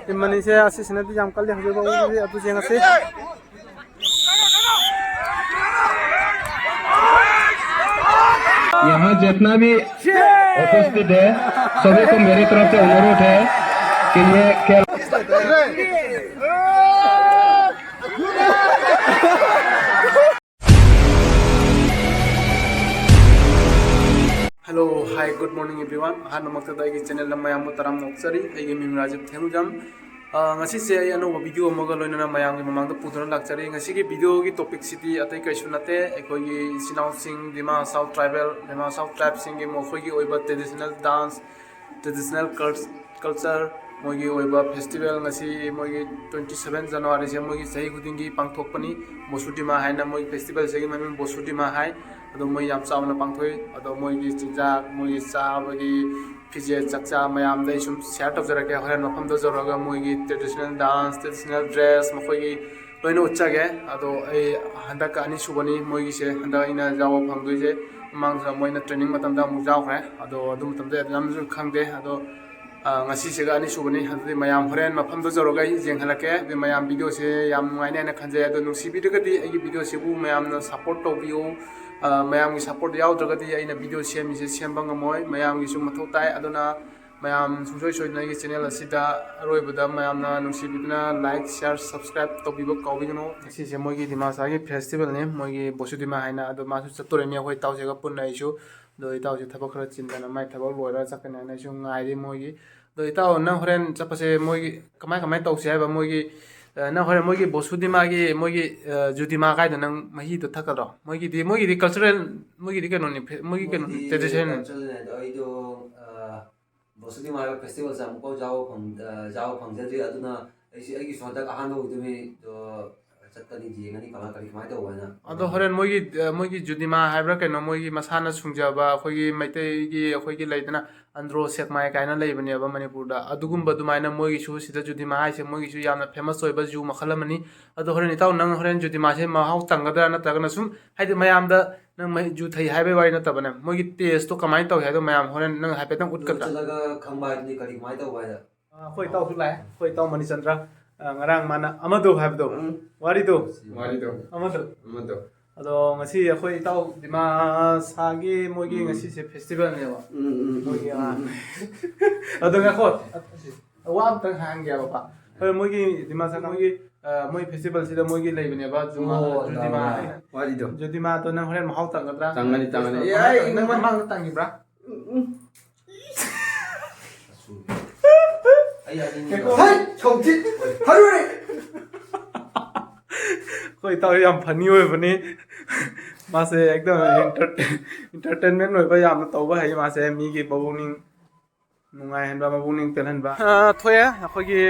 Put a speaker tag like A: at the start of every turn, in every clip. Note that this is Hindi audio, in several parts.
A: इमनी से आसी सिनती जाम कल हजे बाबू अतु जेंग से
B: यहाँ जितना भी उपस्थित है सभी को मेरी तरफ से अनुरोध है कि ये खेल
A: hello hi good morning everyone हानमक्तदा आइगे चैनल मयाम तराम नोक्सरी आइगे मिंग Rajiv Thounaojam ngasi se ai anu video amaga loinana mayam gi mamang da puduna lakchari ngasi gi video gi topic city atai kaisu nate ekoi gi sinau sing dima south tribal dima south tribe sing gi mokhoi gi oiba traditional dance traditional culture moi gi oiba festival ngasi moi gi 27 january se moi gi sahi khuding gi pangthokpani bosudima haina moi festival se gi mamin bosudima hai ado moi yam chauna pangthoi ado moi gi chinjak moi gi cha bagi फिजे चक्चा मैम सूम शेयर तौजरगे हरें मफम जरगा मोगी ट्रेडिशनल डांस ट्रेडिशनल ड्रेस मखोगी लोन उच्चागे अदो हंदक अनी सुबनी मोगीसे हंदक जाव फंगदोजे मांग मोइना ट्रेनिंग मतमदा मु जावख्रे अदो अदु मतमदा यामजु खंगदे अदो ngasi se ga ani subani hadi mayam horen mafam do joroga jeng halake be mayam video se yam ngaine na khanje ado nusi video gadi ai video se bu mayam na support to bio mayam gi support yaw dragadi ai na video se mi se sembang ngamoy mayam gi sum mathau tai adona mayam sumsoi soi na gi channel asida roi bada mayam na nusi bidna like share subscribe to bibo kawbigno si se moy gi dimasa gi festival ne moy gi bosudima haina ado masu chature ne hoi tawse ga punna isu do itaw je thabak khara chindana mai thabak loira chakana na su ngai ri moy gi do itaw na horen chapase moy gi kamai tawse ba moy gi ना हरे मोगी बोसुदिमा की मोगी जुदिमा काय नंग मही तो थकरो मोगी दी कल्चरल मोगी दी कनो नि मोगी कनो ट्रेडिशन
C: अइदो बोसुदिमा फेस्टिवल सा मको जाओ फंगजरी अदुना अइगी सोंता अहानो उदुमी तो चत्तनी जेंगनी कला करी खमाय तो वाना
A: अदो हरेन मोगी जुदिमा हाइब्रा कनो मोगी मसाना सुंगजाबा खोगी मैते की खोगी लेदना अंद्रो सेकमाय कायना लेबनेबा मणिपुर दा अदुगुम बदुमायना मोगी सु सिदा जुदिमा हाइसे मोगी सु यामना फेमस होइबा जु मखलमनी अदो हरेन इताव नंग हरेन जुदिमा से माहाउ तंगदरा नतगना सुम हाइदे मयाम दा नंग मै जु थै हाइबे वाइ नतबने मोगी टेस्ट तो कमाय तो हाइदो मयाम हरेन नंग हाइबे तंग उटकता
C: चलगा खंबाय नि करी खमाय तो वाया
A: खोइ ताउ सु लाय खोइ ताउ मणिचंद्र ngarang mana amado habdo warido amado ado ngasi akhoi taw dima sagi mogi ngasi se festival ne wa mogi ado ngakho wa tang hang ya ba pa mogi dima sa mogi moi festival sida mogi leibne ba juma judima warido judima to nang horen mahau tangadra tangani ai nang man mang tangi bra
C: हाय छोंची हरुरे
A: कोई ताऊ याम फनी होय बनी मासे एकदम एंटरटेनमेंट होय बा याम तौबा है मासे मी की बबुनिंग नुंगाय हनबा बबुनिंग तेल हनबा थोया अखोगी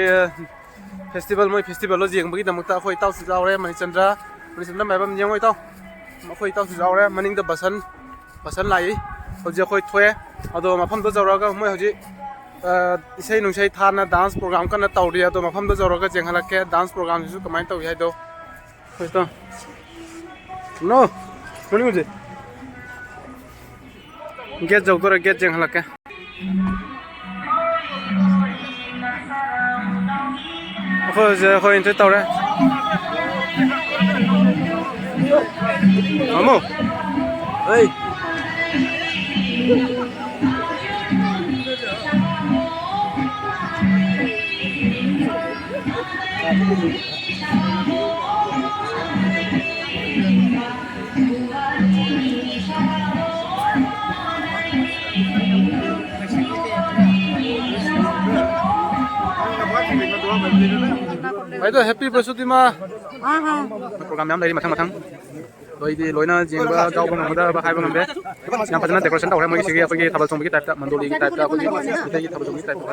A: फेस्टिवल मोय फेस्टिवल लो जेंग बगी दमकता अखोई ताऊ सुजावरे मणिचंद्र मायबम जेंगोय ताऊ अखोई ताऊ सुजावरे मनिंग द बसन लाई होजे अखोई थोया अदो मफम दो जवरागा मोय होजी इसे नुंसै थाना डांस प्रोग्राम कना तौरिया तो मफम दो जरोगा जेंहलके डांस प्रोग्राम सु कमाय तौ है दो होइतो नो कोनी मुझे गेट जौतोरा गेट जेंहलके हो इंटे तौरे अमो ओइ भाई तो हैप्पी बसुदिमा प्रोग्राम याम लेरी मथंग लोइदी लोइना जेंबा गाव बंग मदा बा हाइबंग बे याम फजना डेकोरेशन तौरे मोगी सिगे अफगी थाबल सोंबगी टाइप ता मंडोली की टाइप ता अफगी इते थाबल सोंबगी टाइप ता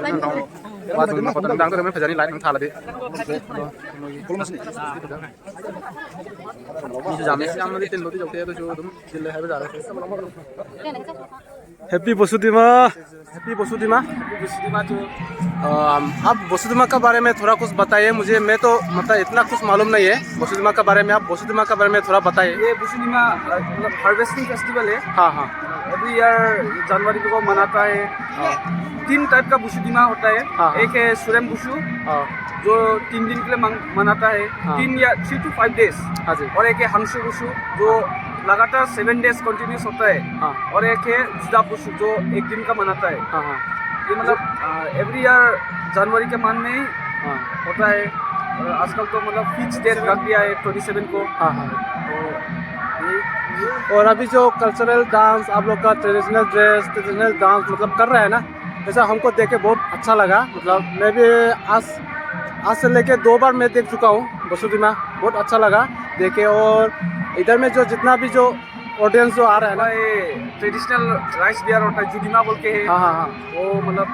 A: बा जों मा फतना दांग तो मैं फजानी लाइन थाला दे नि जामे से आमने तीन लोटी जौते तो जो तुम दिल्ली हाइबे जा रहे हैप्पी बसुदिमा तो आप वसुदिमा के बारे में थोड़ा कुछ बताइए मुझे। मैं तो मतलब इतना कुछ मालूम नहीं है वसुदिमा के बारे में, आप वसुदिमा के बारे में थोड़ा बताइए।
D: ये वसुदिमा मतलब हार्वेस्टिंग फेस्टिवल है।
A: हाँ हाँ,
D: एवरी ईयर जनवरी को मनाता है। 3 टाइप का बुशु दिमा होता है। एक है सुरेम बुशु जो 3 दिन के लिए मनाता है, 3 या 3 to 5 डेज। और एक है हंसु बुशु जो लगातार 7 डेज कंटिन्यूस होता है। और एक है जुदा बुशु जो 1 दिन का मनाता है। ये मतलब एवरी ईयर जनवरी के मंथ में ही होता है। और आजकल तो मतलब फिक्स डेट रख दिया है 27 को।
E: और अभी जो कल्चरल डांस आप लोग का ट्रेडिशनल ड्रेस ट्रेडिशनल डांस मतलब कर रहा है ना, ऐसा हमको देख के बहुत अच्छा लगा। मतलब मैं भी आज से लेके 2 बार मैं देख चुका हूँ बसुदिमा, बहुत अच्छा लगा देखे। और इधर में जो जितना भी जो ऑडियंस जो आ रहा है ना,
D: ये ट्रेडिशनल राइस बियर होता है जुदिमा बोल के है। वो मतलब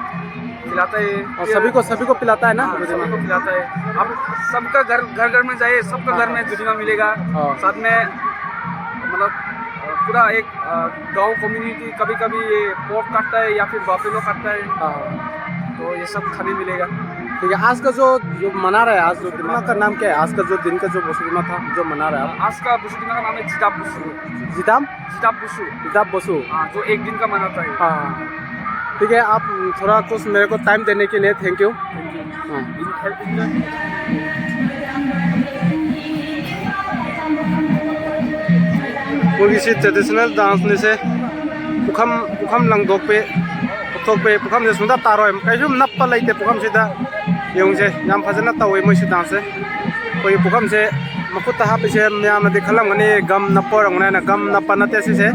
D: खिलाता है
E: और सभी को पिलाता है ना।
D: सभी को खिलाता है। अब सबका घर में जाइए, सबका घर में जुदिमा मिलेगा। साथ में मतलब पूरा एक गांव कम्युनिटी कभी कभी ये पोर्क काटता है या फिर बाफेलो काटता है। तो ये सब खाने मिलेगा।
E: ठीक है, आज का जो मना रहा है, आज जो दिमा का नाम क्या है? आज का जो दिन का जो बसुदिमा था जो मना रहा है
D: आज का बसुदिमा का नाम है जिताब बुसु।
E: जिताब बसु।
D: जो 1 दिन का मनाता है।
E: ठीक है, आप थोड़ा कुछ मेरे को टाइम देने के लिए थैंक यू। मोगी ट्रेडिशनल डांस ने से पुखम लंगदोक पे पुखम से सुंदर तारो कई नप्पा लेते पुखम से से याम फजना तवे मोई डांस से कोई पुखम से मकुत हापसे मैम खलमगनी गम नप्परंगना गम नप्पा नते से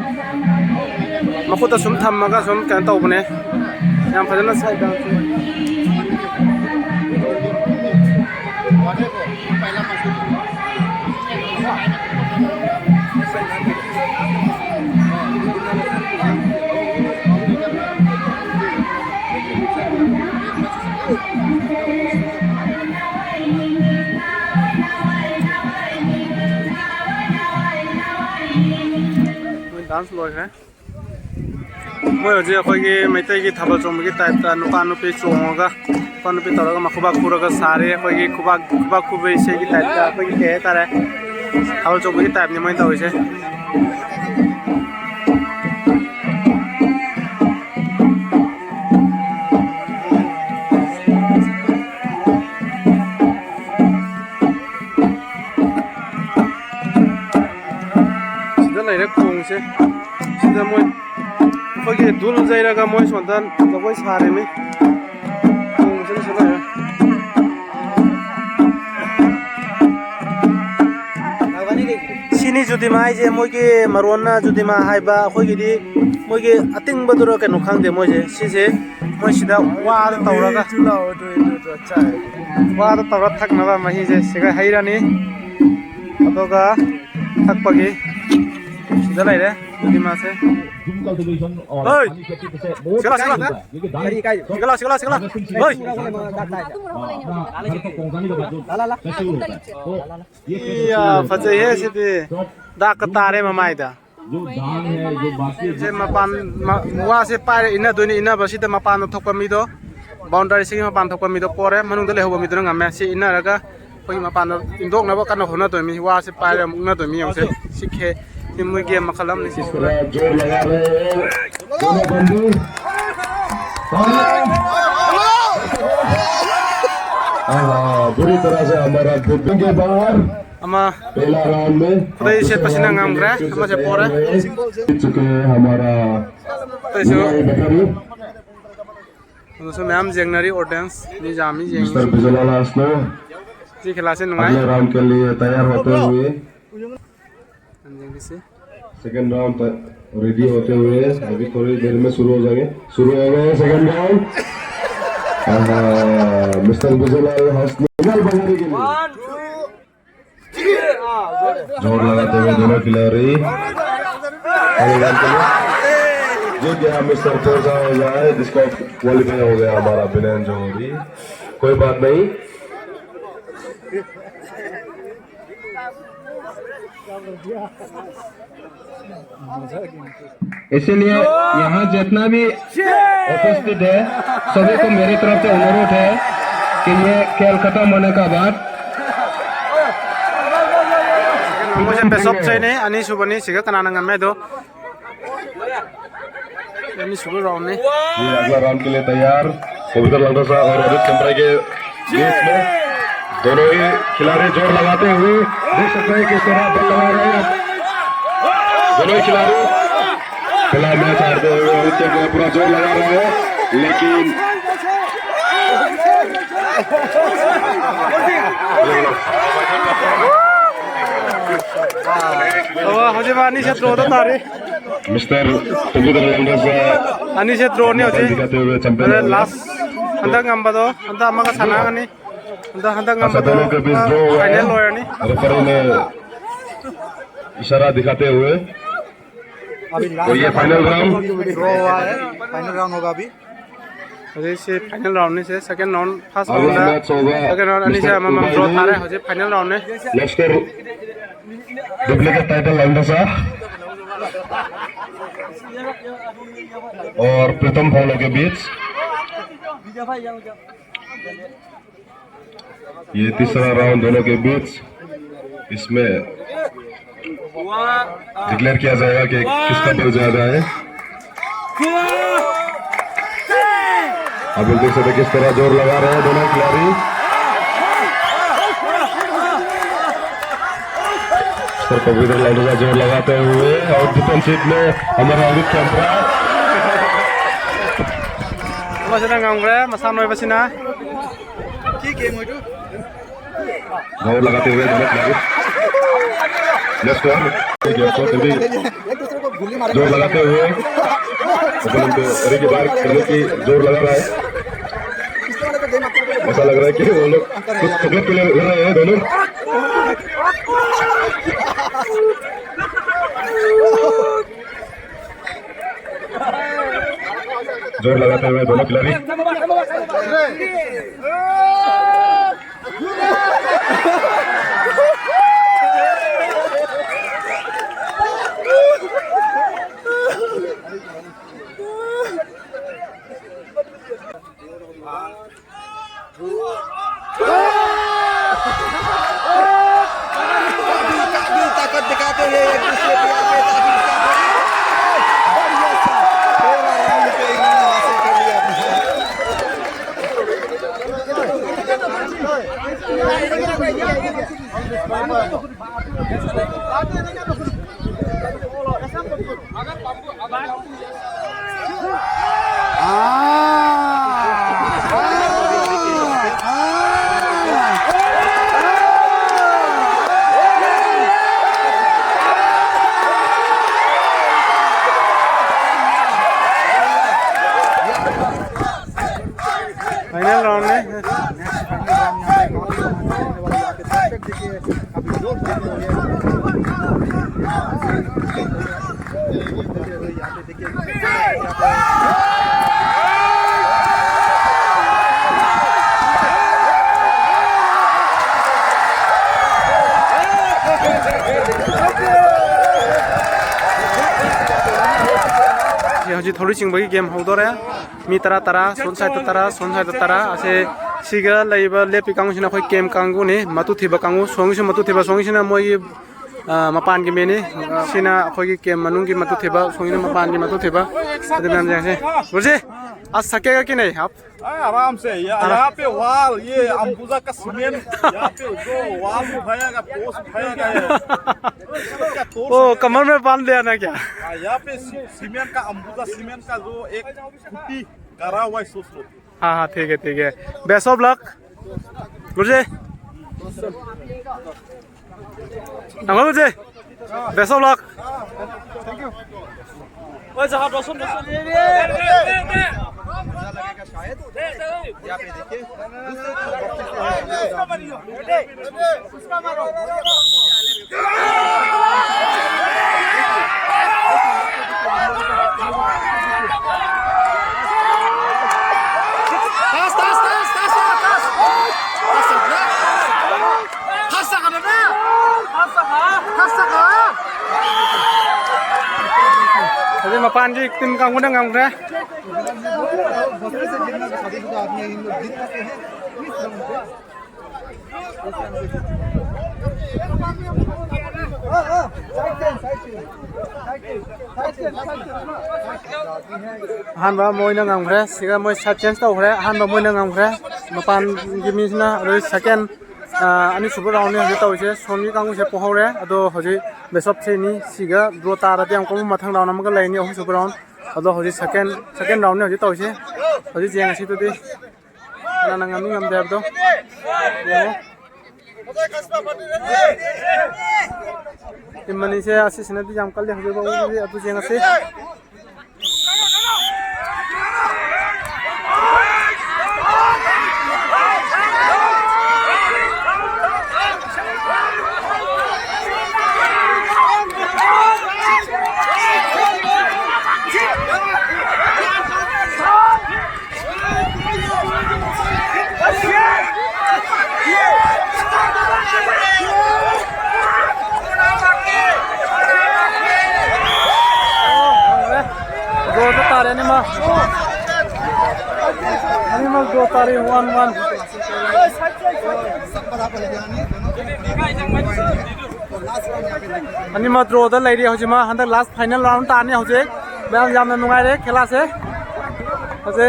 E: मकुत सुम थमगा सुम क्या तौबने याम फजना साइड डांस डांस लॉय है मैं हजे अखोगी मैतै की थाबल चोंबगी टाइप ता नुपा नुपी चोंगा नुपा नुपी तौरगा मखुबा खुरगा सारे अखोगी खुबा खुबै से की टाइप ता अखोगी के तारे थाबल चोंबगी टाइप नि मैं तौइसे से सीधा मोई अखोगी दुल जाइरागा मोई सोंता जगोई सारेमी से सना सिनी जुदिमा जे मोगी मरोना जुदिमा हाइबा अखोगी मोगी अतिंग बदुरो के नुखांदे मोजे सिसे मोई सिदा वाद तौरागा वाद तौरा थकनबा मही जे सिगा हाइरानी अतोगा थकपगी सीधा लाइरे जुदिमा से ओय सिगला ओय या फजे है सिदे दाक तारे ममाइदा जे मपान मुवा से पारे इना दोनी इना बसिदा मपान थोकपा मिदो बाउंड्री सिंग मपान थोकपा मिदो पोरे मनुंग दले होबा मिदो ngame si ina raga poi मपान इंदोक नबो कन होना तो मी वा से पारे मुंगना तो मी हमसे सिखे निम्न गेम मखलम ने
B: जोर लगा रहे दोनों बंदू बुरी तरह से हमारा बुद्धिंग के बाहर पहला राउंड में
E: से पसीना ngam sama se pore
B: चुके हमारा
E: so मैम जेंगनरी ऑडियंस नि जामी जेंग
B: मिस्टर बिजलाल आसनो
E: जी खिला से नुंगाई
B: अगले राउंड के लिए तैयार होते हुए
E: से
B: सेकंड राउंड रेडी होते हुए अभी थोड़ी देर में शुरू हो गए सेकंड राउंड मिस्टर बिजलाल हॉस्पिटल बनाने के लिए जोर लगाते हुए दोनों खिलाड़ी जो क्या मिस्टर पोजा हो जाए जिसका क्वालिफाई हो गया हमारा बिनैन जोहरी कोई बात नहीं इसलिए यहाँ जितना भी उपस्थित है सभी को मेरी तरफ से अनुरोध है कि ये खेल खत्म होने का बाद
E: मुझे पेशॉप चाहिए नहीं अनी सुबह नहीं सिगा कनाना ngam मैं दो
A: यानी सुबह राउंड ने
B: ये अगला राउंड के लिए तैयार पवित्र लंडोसा और रोहित कैमरा के बीच में दोनों ही खिलाड़ी जोर लगाते हुए देख सकते हैं किस तरह बल लगा रहे हैं दोनों ही खिलाड़ी पहला मैच हारते हुए रोहित कैमरा पूरा जोर लगा रहे हैं लेकिन
E: हजे क्षेत्र होता तारे
B: मिस्टर पवित्र लंडोसा
E: अनि क्षेत्र होने हजे
B: दिखाते हुए चैंपियन
E: लास्ट हंदा ngambado handa amaga sanagani handa ngambado
B: दोनों के बीच ड्रॉ हुआ है
E: फाइनल होयानी
B: रेफरी ने इशारा दिखाते हुए और ये फाइनल राउंड
F: ड्रॉ हुआ है फाइनल राउंड होगा अभी
E: हजे से फाइनल राउंड ने से सेकंड राउंड फर्स्ट
B: अगला
E: राउंड
B: मैच होगा
E: सेकंड राउंड अनि से हम ड्रॉ तारे हजे फाइनल राउंड ने
B: नेक्स्ट डुप्लीकेट टाइटल लंडोसा और प्रथम भावना के बीच ये तीसरा राउंड दोनों के बीच इसमें डिक्लेयर किया जाएगा कि किसका बल ज्यादा है अब देख सकते किस तरह जोर लगा रहे हैं दोनों खिलाड़ी पवित्र लंडोसा जोर लगाते हुए और डिफेंसिव में हमारा Rohit camera
E: masina ngamgre masa noi basina
B: जोर लगाते हुए दोनों खिलाड़ी नेक्स्ट राउंड जोर लगाते हुए ओपनिंग को अरे की बार करने की जोर लगा रहा है ऐसा लग रहा है कि वो लोग कुछ तकलीफ के लिए लड़ रहे हैं दोनों जोर लगाते हुए दोनों खिलाड़ी
F: ताकत दिखाते हुए एक दूसरे पे आके
E: फाइनल राउंड ने हजी थोड़ी चिंबगी गेम होदोरे मी तरा तरा सोन साइड तरा आसे सिगा लाइबा लेपि कांगुसिना खय गेम कांगुनि मातु थिबा कांगु सोंगिसि मातु थिबा सोंगिसिना मोय मपान के मेनी सिना खय गेम मनुंग की मातु थिबा सोंगिना मपान की मातु थिबा अदनाम जासे बुझे आज सकेगा कि नहीं आप
G: आराम से यहाँ पे वाल ये अंबुजा का सीमेंट यहाँ पे जो वाल उठाएगा पोस्ट उठाएगा
E: ओ कमर में बांध लिया ना क्या
G: यहाँ पे सीमेंट का अंबुजा सीमेंट का जो एक खुट्टी करा हुआ है सोच लो
E: हाँ हाँ ठीक है बेस्ट ऑफ लक बुझे बुझे बेस्ट ऑफ लक ओए जहाँ दोस्तों
F: शायद यहाँ पे देखिए
E: अरे मपान की टीम का गुना काम करे hanba moina ngamkhre siga moi sat change to khre hanba moina ngamkhre mapan gimisna roi second ani super round ni hoje tawse soni kang se pohore ado hoje besop se ni siga draw ta ra tiam ko mathang round amga laini hoje super round ado hoje second round ni hoje tawse hoje jeng asi to di na ngami ngam deb do imani se asi sinadi jam kal hoje ba hoje ado jeng asi Animal dua tari 1-1. Animal draw dah lagi hari cuma hendak last final round tani hari. Bayang jam nungai deh kelas eh. Hari.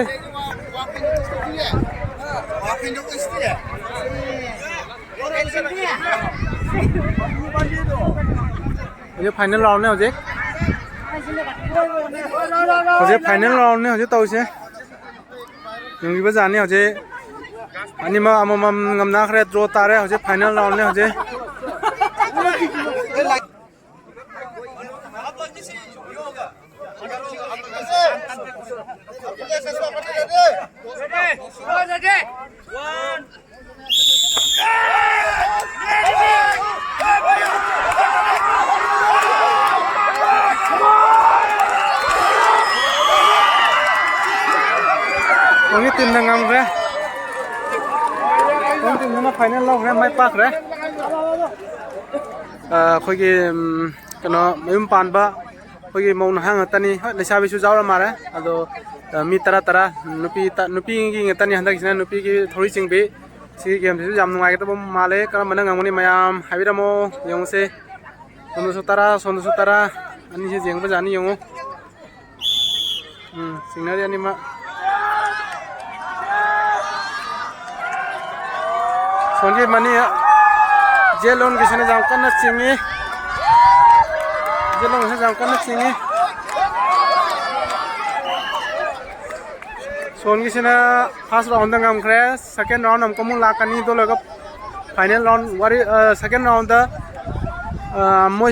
E: Ini final round ni hari. Hari final round ni hari tahu sih. Yung iba jani hoje anima amam ngamna khre draw tare hoje final round ne hoje Ini tim nangam re, ini tim mana final lah re, mai pak re. Koi ki kena mempan ba, koi ki mau nahang tani, lesa bisu jauh lah mara. Ado mi tara nupi ki ngetani hendak kisah nupi ki thori cingbi, si game bisu jam nungai kita bom male, kalau mana ngamuni mayam, habis amo yang se, sondu sutara, ani si jeng pejani yang signal ani mak. Sonji mani jelon kisah ni jangkan nak singi, jelon kisah jangkan nak singi. Son kisah na first round dah ngam crash, second round nam kamu lakukan ni tu laga final round, wari second round dah moi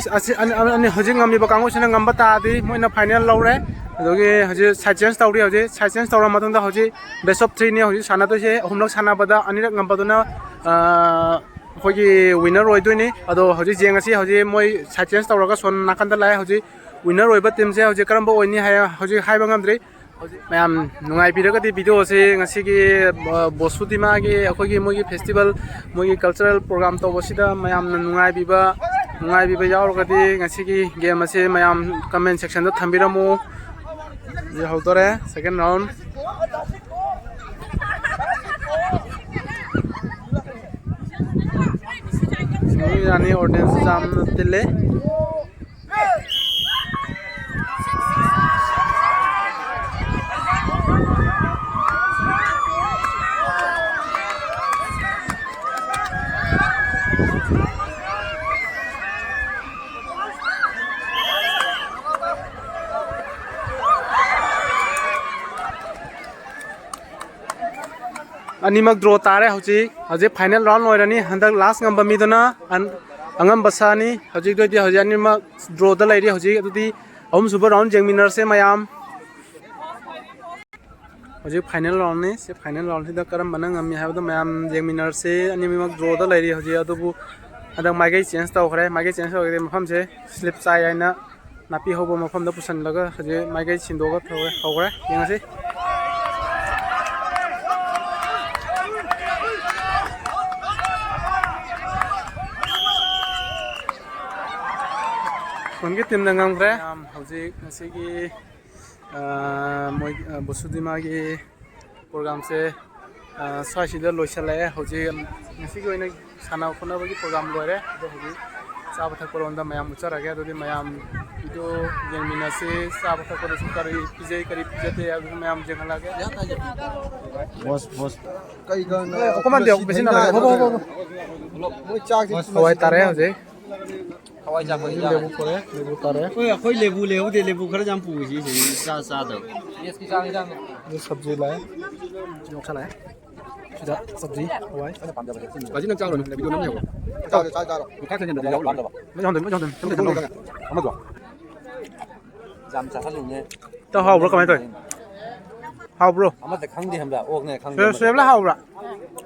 E: ani hujung ngam ni bakangu sini ngam batadi, moi na final round re. Jadi haji side chance tahu dia haji side chance tahu ramai tu dah haji best of 3 ni haji sana tu sih humnak sana pada ani nak ngam pada na haji winner roy tu ni ado haji jeng sih haji moi side chance tahu raga son nakan dah lah haji winner roy bat tim sih haji kerana bawa ini haji hai bangam dari mayam nungai pira kati video sih ngasi ki bosu di mah ki haji moi ki festival moi ki cultural program tu bosi dah mayam nungai biba jauh kati ngasi ki game masih mayam comment section tu thambiramu. ये होता है सेकंड राउंड यानी ऑडियंस जाम तिले animak draw tare hoji final round loirani handak last ngam bami dona angam basani hoji do di hoji animak draw da lairi hoji adudi om super round jengminar se mayam hoji final round ni se final round da karam bana ngami ha da mayam jengminar se animak draw da lairi hoji adubu adak maigai change taw khare maigai change taw ge mafam se slip chai aina napi hobo mafam da pusan laga hoji maigai chindo ga thawe hogre yengasi Mungkin tim dengan kre, hauji nasi ki, moi bosudi magi program se, soal sida loisal ya, hauji nasi ki ini sana kena bagi program luar ya, itu hauji
A: चाबा थकपरोंदा मयाम उचरगे अदुदि मयाम वीडियो जेंगमिनासे चाबा थकपरोसु करी पिजे करी पिजते अदु मयाम जेंगलागे
F: बस कई गन
A: ओकमान दियो बेसिन लगे हो
F: मोय चाक
A: हवाई तारे होजे
C: hawai ja
A: लेबु करे लेबु तारे
F: कोई लेबू दे लेबू खर जाम पूसी सा दो
C: yes ki sang jang
A: ये सब्जी लाए जो खाना है सीधा सब्जी हवाई बाजी नंग चालो वीडियो नंग हो
F: चा रो
A: का के नहीं जानते हम तो
C: jam cha halu ne
A: तो how bro comment how bro
C: ama ta khang di ham da ok ne khang
A: 세 세블라 how bro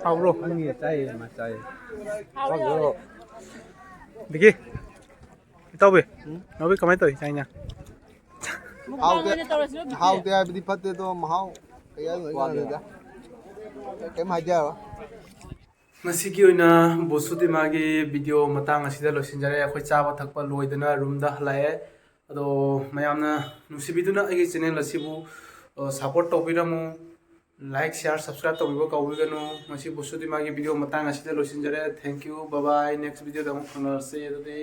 A: how bro
F: ये चाय मा चाय
A: देखिए tao về nó biết comment tới chạy nha
F: how they बिदि फते तो महाउ कया người da cái mai giờ
A: ꯉꯁꯤꯒꯤ ꯑꯣꯏꯅ ꯕꯣꯁꯨꯗꯤꯃꯥꯒꯤ ꯚꯤꯗꯤꯑꯣ ꯃꯇꯥꯡ ꯑꯁꯤꯗ ꯂꯣꯏꯁꯤꯟꯖꯔꯦ ꯑꯩꯈꯣꯏ ꯆꯥꯕ ꯊꯛꯄ ꯂꯣꯏꯗꯅ ꯔꯨꯝꯗ ꯍꯜꯂꯛꯑꯦ ꯑꯗꯣ ꯃꯌꯥꯝꯅ ꯅꯨꯡꯁꯤꯕꯤꯗꯨꯅ ꯑꯩꯒꯤ ꯆꯦꯅꯦꯜ ꯑꯁꯤꯕꯨ ꯁꯞꯄꯣꯔꯠ ꯇꯧꯕꯤꯔꯝꯃꯨ ꯂꯥꯏꯛ ꯁꯤꯌꯥꯔ ꯁꯕꯁꯀ꯭ꯔꯥꯏꯕ ꯇꯧꯕꯤꯕ ꯀꯥꯎꯕꯤꯒꯅꯨ ꯉꯁꯤ ꯕꯣꯁꯨꯗꯤꯃꯥꯒꯤ ꯚꯤꯗꯤꯑꯣ ꯃꯇꯥꯡ ꯑꯁꯤꯗ ꯂꯣꯏꯁꯤꯟꯖꯔꯦ thank you by by next ꯚꯤꯗꯤꯑꯣꯗ ꯑꯃꯨꯛ ꯊꯦꯡꯅꯔꯁꯤ ꯑꯗꯨꯗꯤ